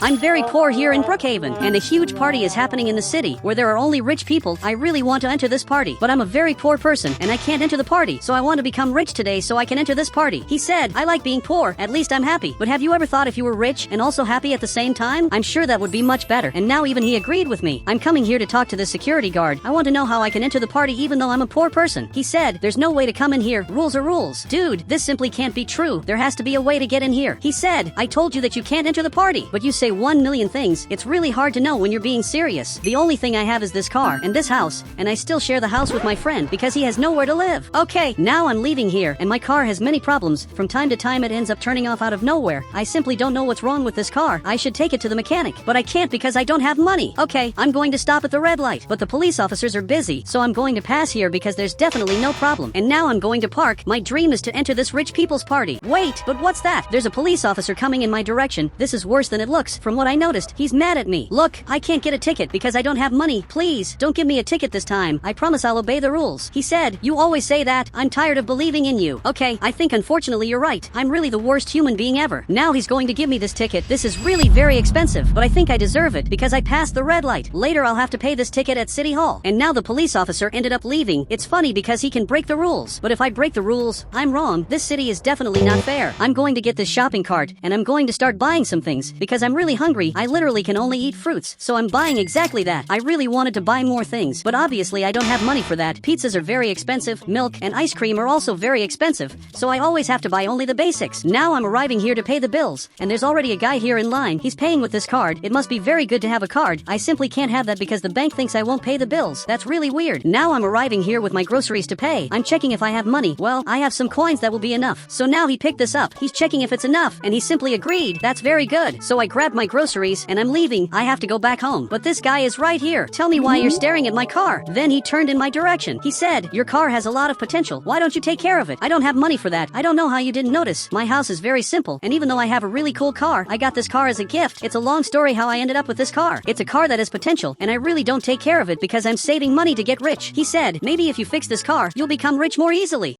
I'm very poor here in Brookhaven, and a huge party is happening in the city, where there are only rich people. I really want to enter this party, but I'm a very poor person, and I can't enter the party, so I want to become rich today so I can enter this party. He said, I like being poor, at least I'm happy. But have you ever thought if you were rich and also happy at the same time? I'm sure that would be much better, and now even he agreed with me. I'm coming here to talk to this security guard. I want to know how I can enter the party even though I'm a poor person. He said, there's no way to come in here, rules are rules. Dude, this simply can't be true. There has to be a way to get in here. He said, I told you that you can't enter the party, but you say 1 million things. It's really hard to know when you're being serious. The only thing I have is this car and this house, and I still share the house with my friend because he has nowhere to live. Okay, now I'm leaving here, and my car has many problems. From time to time it ends up turning off out of nowhere. I simply don't know what's wrong with this car. I should take it to the mechanic, but I can't because I don't have money. Okay, I'm going to stop at the red light, but the police officers are busy, so I'm going to pass here because there's definitely no problem. And now I'm going to park. My dream is to enter this rich people's party. Wait, but what's that? There's a police officer coming in my direction. This is worse than it looks. From what I noticed, he's mad at me. Look, I can't get a ticket because I don't have money. Please, don't give me a ticket this time. I promise I'll obey the rules. He said, you always say that. I'm tired of believing in you. Okay, I think unfortunately you're right. I'm really the worst human being ever. Now he's going to give me this ticket. This is really very expensive, but I think I deserve it because I passed the red light. Later I'll have to pay this ticket at City Hall. And now the police officer ended up leaving. It's funny because he can break the rules. But if I break the rules, I'm wrong. This city is definitely not fair. I'm going to get this shopping cart and I'm going to start buying some things because I'm really hungry. I literally can only eat fruits, so I'm buying exactly that. I really wanted to buy more things, but obviously I don't have money for that. Pizzas are very expensive, milk and ice cream are also very expensive, so I always have to buy only the basics. Now I'm arriving here to pay the bills, and there's already a guy here in line. He's paying with this card. It must be very good to have a card. I simply can't have that because the bank thinks I won't pay the bills. That's really weird. Now I'm arriving here with my groceries to pay. I'm checking if I have money. Well, I have some coins that will be enough. So now he picked this up. He's checking if it's enough, and he simply agreed. That's very good. So I grabbed my groceries, and I'm leaving. I have to go back home. But this guy is right here. Tell me why you're staring at my car. Then he turned in my direction. He said, your car has a lot of potential. Why don't you take care of it? I don't have money for that. I don't know how you didn't notice. My house is very simple, and even though I have a really cool car, I got this car as a gift. It's a long story how I ended up with this car. It's a car that has potential, and I really don't take care of it because I'm saving money to get rich. He said, maybe if you fix this car, you'll become rich more easily.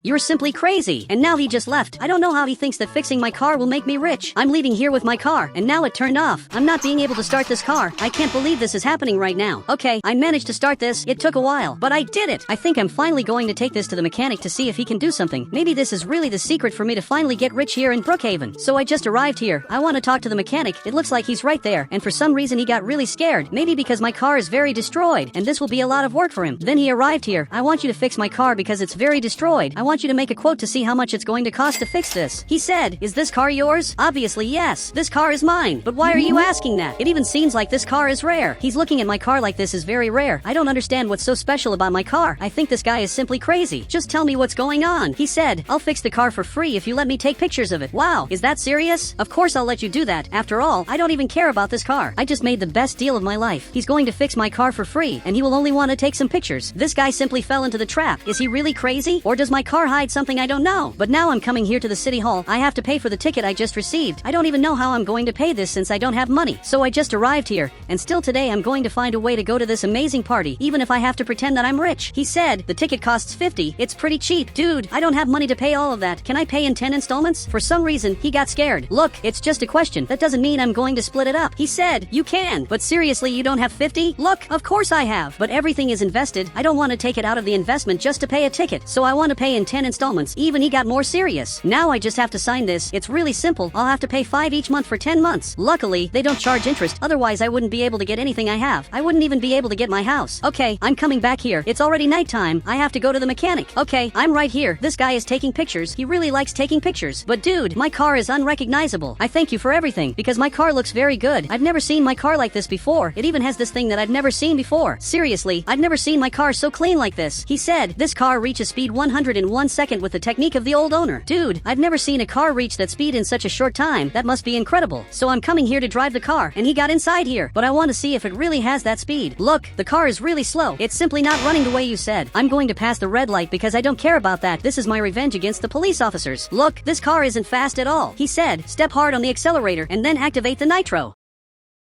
You're simply crazy. And now he just left. I don't know how he thinks that fixing my car will make me rich. I'm leaving here with my car, and now it turned off. I'm not being able to start this car. I can't believe this is happening right now. Okay, I managed to start this. It took a while, but I did it. I think I'm finally going to take this to the mechanic to see if he can do something. Maybe this is really the secret for me to finally get rich here in Brookhaven. So I just arrived here. I want to talk to the mechanic. It looks like he's right there, and for some reason he got really scared. Maybe because my car is very destroyed, and this will be a lot of work for him. Then he arrived here. I want you to fix my car because it's very destroyed. I want you to make a quote to see how much it's going to cost to fix this. He said, is this car yours? Obviously, yes. This car is mine. But why are you asking that? It even seems like this car is rare. He's looking at my car like this is very rare. I don't understand what's so special about my car. I think this guy is simply crazy. Just tell me what's going on. He said, I'll fix the car for free if you let me take pictures of it. Wow, is that serious? Of course I'll let you do that. After all, I don't even care about this car. I just made the best deal of my life. He's going to fix my car for free, and he will only want to take some pictures. This guy simply fell into the trap. Is he really crazy? Or does my car hide something I don't know? But now I'm coming here to the city hall. I have to pay for the ticket I just received. I don't even know how I'm going to pay this since I don't have money. So I just arrived here, and still today I'm going to find a way to go to this amazing party, even if I have to pretend that I'm rich. He said, the ticket costs 50. It's pretty cheap. Dude, I don't have money to pay all of that. Can I pay in 10 installments? For some reason, he got scared. Look, it's just a question. That doesn't mean I'm going to split it up. He said, you can. But seriously, you don't have 50? Look, of course I have. But everything is invested. I don't want to take it out of the investment just to pay a ticket. So I want to pay in 10 installments. Even he got more serious. Now I just have to sign this. It's really simple. I'll have to pay 5 each month for 10 months. Luckily, they don't charge interest. Otherwise, I wouldn't be able to get anything I have. I wouldn't even be able to get my house. Okay, I'm coming back here. It's already nighttime. I have to go to the mechanic. Okay, I'm right here. This guy is taking pictures. He really likes taking pictures. But dude, my car is unrecognizable. I thank you for everything because my car looks very good. I've never seen my car like this before. It even has this thing that I've never seen before. Seriously, I've never seen my car so clean like this. He said, this car reaches speed 101 seconds with the technique of the old owner. Dude, I've never seen a car reach that speed in such a short time. That must be incredible. So I'm coming here to drive the car, and he got inside here. But I want to see if it really has that speed. Look, the car is really slow. It's simply not running the way you said. I'm going to pass the red light because I don't care about that. This is my revenge against the police officers. Look, this car isn't fast at all. He said, step hard on the accelerator and then activate the nitro.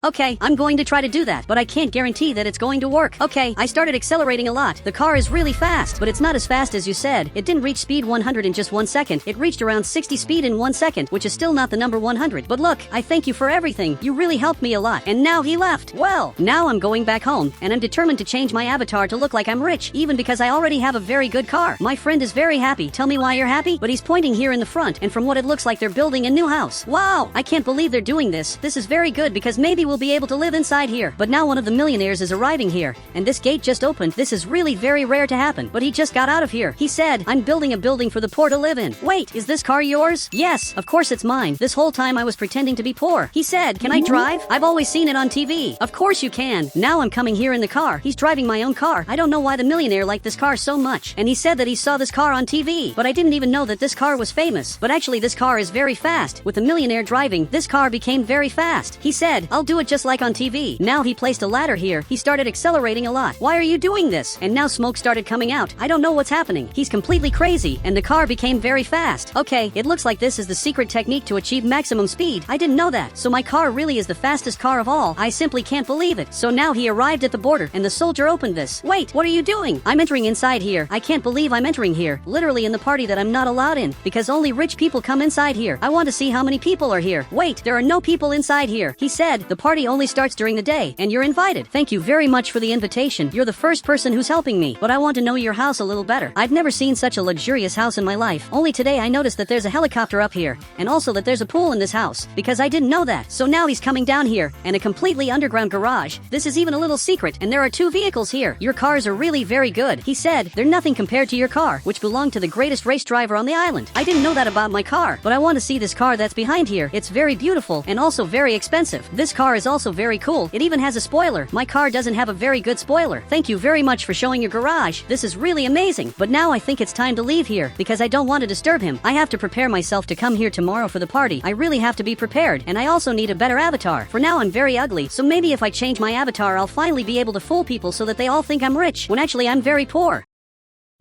Okay, I'm going to try to do that, but I can't guarantee that it's going to work. Okay, I started accelerating a lot. The car is really fast, but it's not as fast as you said. It didn't reach speed 100 in just 1 second. It reached around 60 speed in 1 second, which is still not the number 100. But look, I thank you for everything. You really helped me a lot. And now he left. Well, now I'm going back home, and I'm determined to change my avatar to look like I'm rich, even because I already have a very good car. My friend is very happy. Tell me why you're happy? But he's pointing here in the front, and from what it looks like they're building a new house. Wow, I can't believe they're doing this. This is very good because maybe we'll be able to live inside here. But now one of the millionaires is arriving here, and this gate just opened. This is really very rare to happen, but he just got out of here. He said, I'm building a building for the poor to live in. Wait, is this car yours? Yes, of course it's mine. This whole time I was pretending to be poor. He said, can I drive? I've always seen it on TV. Of course you can. Now I'm coming here in the car. He's driving my own car. I don't know why the millionaire liked this car so much. And he said that he saw this car on TV, but I didn't even know that this car was famous. But actually this car is very fast. With the millionaire driving, this car became very fast. He said, I'll do it just like on TV. Now he placed a ladder here. He started accelerating a lot. Why are you doing this? And now smoke started coming out. I don't know what's happening. He's completely crazy, and the car became very fast. Okay, it looks like this is the secret technique to achieve maximum speed. I didn't know that. So my car really is the fastest car of all. I simply can't believe it. So now he arrived at the border, and the soldier opened this. Wait, what are you doing? I'm entering inside here. I can't believe I'm entering here. Literally in the party that I'm not allowed in, because only rich people come inside here. I want to see how many people are here. Wait, there are no people inside here. He said, the party only starts during the day, and you're invited. Thank you very much for the invitation. You're the first person who's helping me, but I want to know your house a little better. I've never seen such a luxurious house in my life. Only today I noticed that there's a helicopter up here, and also that there's a pool in this house, because I didn't know that. So now he's coming down here, and a completely underground garage. This is even a little secret, and there are 2 vehicles here. Your cars are really very good. He said, they're nothing compared to your car, which belonged to the greatest race driver on the island. I didn't know that about my car, but I want to see this car that's behind here. It's very beautiful, and also very expensive. This car is also very cool. It even has a spoiler. My car doesn't have a very good spoiler. Thank you very much for showing your garage. This is really amazing. But now I think it's time to leave here, because I don't want to disturb him. I have to prepare myself to come here tomorrow for the party. I really have to be prepared, and I also need a better avatar. For now I'm very ugly, so maybe if I change my avatar I'll finally be able to fool people so that they all think I'm rich, when actually I'm very poor.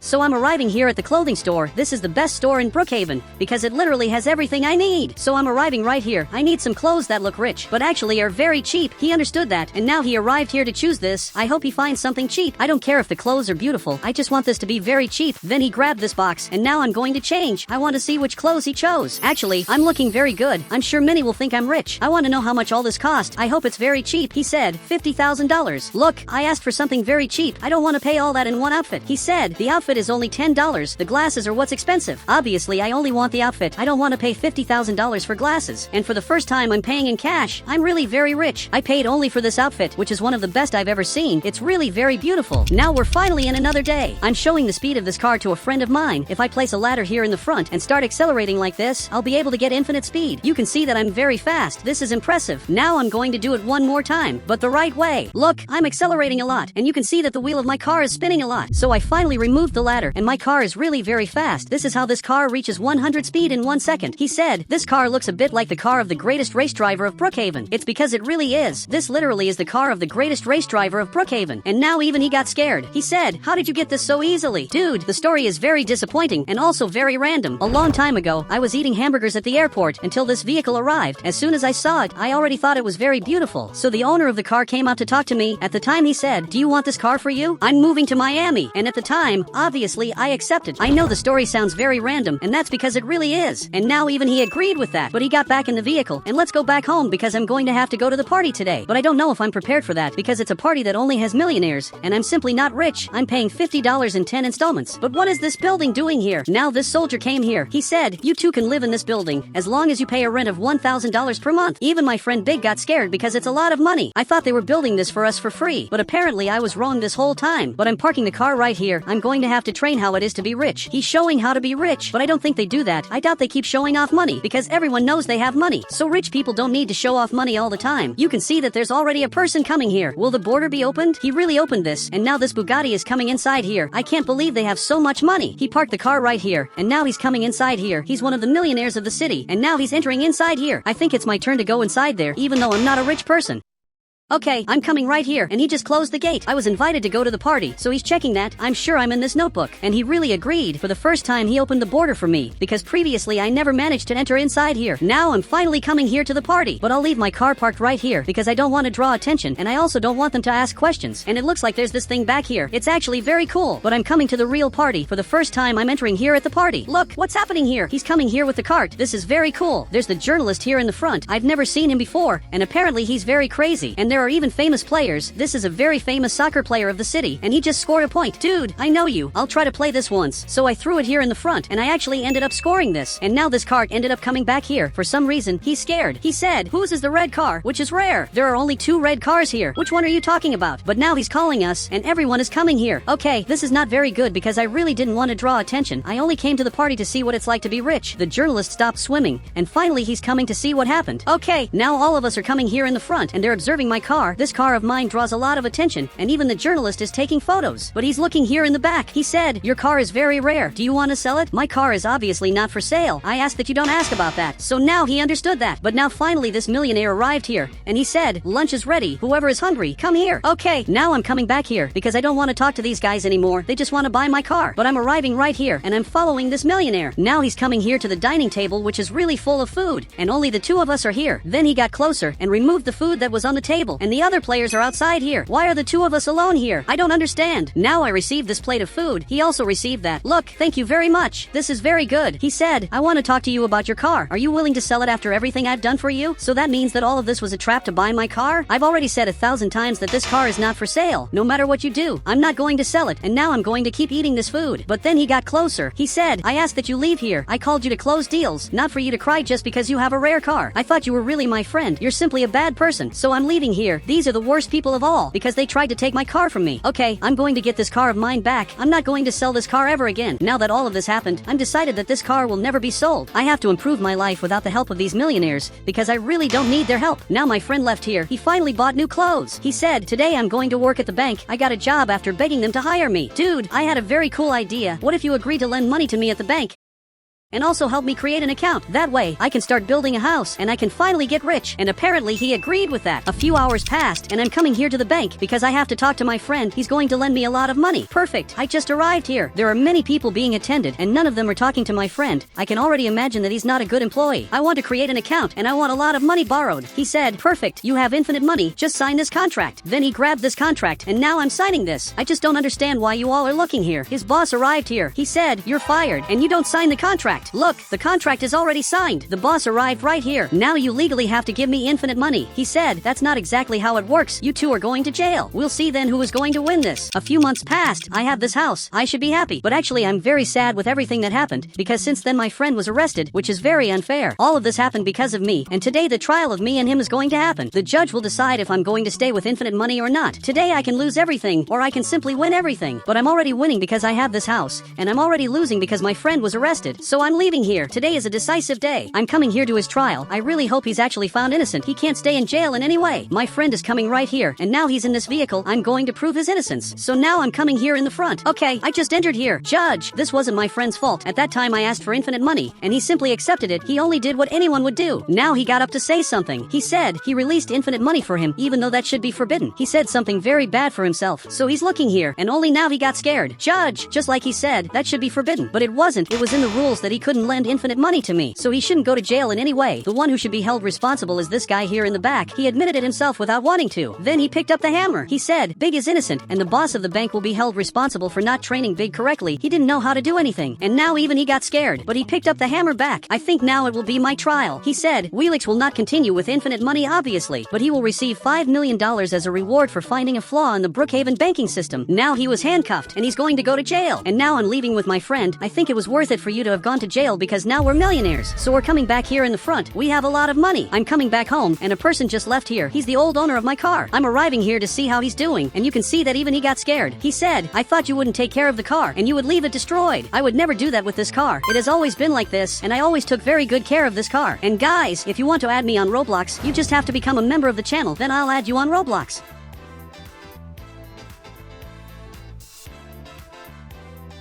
So I'm arriving here at the clothing store. This is the best store in Brookhaven, because it literally has everything I need. So I'm arriving right here. I need some clothes that look rich, but actually are very cheap. He understood that, and now he arrived here to choose this. I hope he finds something cheap. I don't care if the clothes are beautiful. I just want this to be very cheap. Then he grabbed this box, and now I'm going to change. I want to see which clothes he chose. Actually, I'm looking very good. I'm sure many will think I'm rich. I want to know how much all this cost. I hope it's very cheap. He said, $50,000. Look, I asked for something very cheap. I don't want to pay all that in one outfit. He said, the outfit is only $10. The glasses are what's expensive. Obviously, I only want the outfit. I don't want to pay $50,000 for glasses. And for the first time I'm paying in cash. I'm really very rich. I paid only for this outfit, which is one of the best I've ever seen. It's really very beautiful. Now we're finally in another day. I'm showing the speed of this car to a friend of mine. If I place a ladder here in the front and start accelerating like this, I'll be able to get infinite speed. You can see that I'm very fast. This is impressive. Now I'm going to do it one more time, but the right way. Look, I'm accelerating a lot, and you can see that the wheel of my car is spinning a lot. So I finally removed the ladder, and my car is really very fast. This is how this car reaches 100 speed in 1 second. He said, this car looks a bit like the car of the greatest race driver of Brookhaven. It's because it really is. This literally is the car of the greatest race driver of Brookhaven. And now even he got scared. He said, how did you get this so easily? Dude, the story is very disappointing and also very random. A long time ago, I was eating hamburgers at the airport until this vehicle arrived. As soon as I saw it, I already thought it was very beautiful. So the owner of the car came out to talk to me. At the time he said, do you want this car for you? I'm moving to Miami. And at the time, obviously, I accepted. I know the story sounds very random, and that's because it really is. And now even he agreed with that, but he got back in the vehicle, and let's go back home because I'm going to have to go to the party today. But I don't know if I'm prepared for that because it's a party that only has millionaires, and I'm simply not rich. I'm paying $50 in 10 installments. But what is this building doing here? Now this soldier came here. He said, you too can live in this building as long as you pay a rent of $1,000 per month. Even my friend Big got scared because it's a lot of money. I thought they were building this for us for free, but apparently I was wrong this whole time. But I'm parking the car right here. I'm going to have to train how it is to be rich. He's showing how to be rich, but I don't think they do that. I doubt they keep showing off money because everyone knows they have money. So rich people don't need to show off money all the time. You can see that there's already a person coming here. Will the border be opened? He really opened this, and now this Bugatti is coming inside here. I can't believe they have so much money. He parked the car right here, and now he's coming inside here. He's one of the millionaires of the city, and now he's entering inside here. I think it's my turn to go inside there, even though I'm not a rich person. Okay, I'm coming right here, and he just closed the gate. I was invited to go to the party, so he's checking that. I'm sure I'm in this notebook. And he really agreed. For the first time, he opened the border for me, because previously I never managed to enter inside here. Now I'm finally coming here to the party, but I'll leave my car parked right here, because I don't want to draw attention, and I also don't want them to ask questions. And it looks like there's this thing back here. It's actually very cool, but I'm coming to the real party. For the first time, I'm entering here at the party. Look, what's happening here? He's coming here with the cart. This is very cool. There's the journalist here in the front. I've never seen him before, and apparently he's very crazy. And there are even famous players. This is a very famous soccer player of the city, and he just scored a point. Dude, I know you. I'll try to play this once. So I threw it here in the front, and I actually ended up scoring this. And now this cart ended up coming back here. For some reason, he's scared. He said, whose is the red car? Which is rare. There are only 2 red cars here. Which one are you talking about? But now he's calling us, and everyone is coming here. Okay, this is not very good because I really didn't want to draw attention. I only came to the party to see what it's like to be rich. The journalist stopped swimming, and finally he's coming to see what happened. Okay, now all of us are coming here in the front, and they're observing my car. This car of mine draws a lot of attention, and even the journalist is taking photos. But he's looking here in the back. He said, your car is very rare. Do you want to sell it? My car is obviously not for sale. I asked that you don't ask about that. So now he understood that. But now finally this millionaire arrived here, and he said, lunch is ready. Whoever is hungry, come here. Okay, now I'm coming back here, because I don't want to talk to these guys anymore. They just want to buy my car. But I'm arriving right here, and I'm following this millionaire. Now he's coming here to the dining table, which is really full of food, and only the 2 of us are here. Then he got closer and removed the food that was on the table, and the other players are outside here. Why are the 2 of us alone here? I don't understand. Now I received this plate of food. He also received that. Look, thank you very much. This is very good. He said, I want to talk to you about your car. Are you willing to sell it after everything I've done for you? So that means that all of this was a trap to buy my car? I've already said 1,000 times that this car is not for sale. No matter what you do, I'm not going to sell it, and now I'm going to keep eating this food. But then he got closer. He said, I asked that you leave here. I called you to close deals, not for you to cry just because you have a rare car. I thought you were really my friend. You're simply a bad person. So I'm leaving here. These are the worst people of all, because they tried to take my car from me. Okay, I'm going to get this car of mine back. I'm not going to sell this car ever again. Now that all of this happened, I'm decided that this car will never be sold. I have to improve my life without the help of these millionaires, because I really don't need their help. Now my friend left here. He finally bought new clothes. He said, today I'm going to work at the bank. I got a job after begging them to hire me. Dude, I had a very cool idea. What if you agreed to lend money to me at the bank? And also help me create an account. That way, I can start building a house, and I can finally get rich. And apparently he agreed with that. A few hours passed, and I'm coming here to the bank because I have to talk to my friend. He's going to lend me a lot of money. Perfect. I just arrived here. There are many people being attended, and none of them are talking to my friend. I can already imagine that he's not a good employee. I want to create an account, and I want a lot of money borrowed. He said, perfect. You have infinite money. Just sign this contract. Then he grabbed this contract, and now I'm signing this. I just don't understand why you all are looking here. His boss arrived here. He said, you're fired, and you don't sign the contract. Look, the contract is already signed. The boss arrived right here. Now you legally have to give me infinite money. He said, that's not exactly how it works. You 2 are going to jail. We'll see then who is going to win this. A few months passed. I have this house. I should be happy. But actually, I'm very sad with everything that happened, because since then my friend was arrested, which is very unfair. All of this happened because of me, and today the trial of me and him is going to happen. The judge will decide if I'm going to stay with infinite money or not. Today I can lose everything, or I can simply win everything. But I'm already winning because I have this house, and I'm already losing because my friend was arrested. So I'm leaving here. Today is a decisive day. I'm coming here to his trial. I really hope he's actually found innocent. He can't stay in jail in any way. My friend is coming right here, and now he's in this vehicle. I'm going to prove his innocence. So now I'm coming here in the front. Okay, I just entered here. Judge, this wasn't my friend's fault. At that time I asked for infinite money, and he simply accepted it. He only did what anyone would do. Now he got up to say something. He said he released infinite money for him, even though that should be forbidden. He said something very bad for himself. So he's looking here, and only now he got scared. Judge, just like he said, that should be forbidden. But it wasn't. It was in the rules that he couldn't lend infinite money to me. So he shouldn't go to jail in any way. The one who should be held responsible is this guy here in the back. He admitted it himself without wanting to. Then he picked up the hammer. He said, Big is innocent, and the boss of the bank will be held responsible for not training Big correctly. He didn't know how to do anything. And now even he got scared. But he picked up the hammer back. I think now it will be my trial. He said, Wheelix will not continue with infinite money obviously, but he will receive $5 million as a reward for finding a flaw in the Brookhaven banking system. Now he was handcuffed, and he's going to go to jail. And now I'm leaving with my friend. I think it was worth it for you to have gone to jail because now we're millionaires. So we're coming back here in the front. We have a lot of money. I'm coming back home, and a person just left here. He's the old owner of my car. I'm arriving here to see how he's doing, and you can see that even he got scared. He said, I thought you wouldn't take care of the car, and you would leave it destroyed. I would never do that with this car. It has always been like this, and I always took very good care of this car. And guys, if you want to add me on Roblox, you just have to become a member of the channel, then I'll add you on Roblox.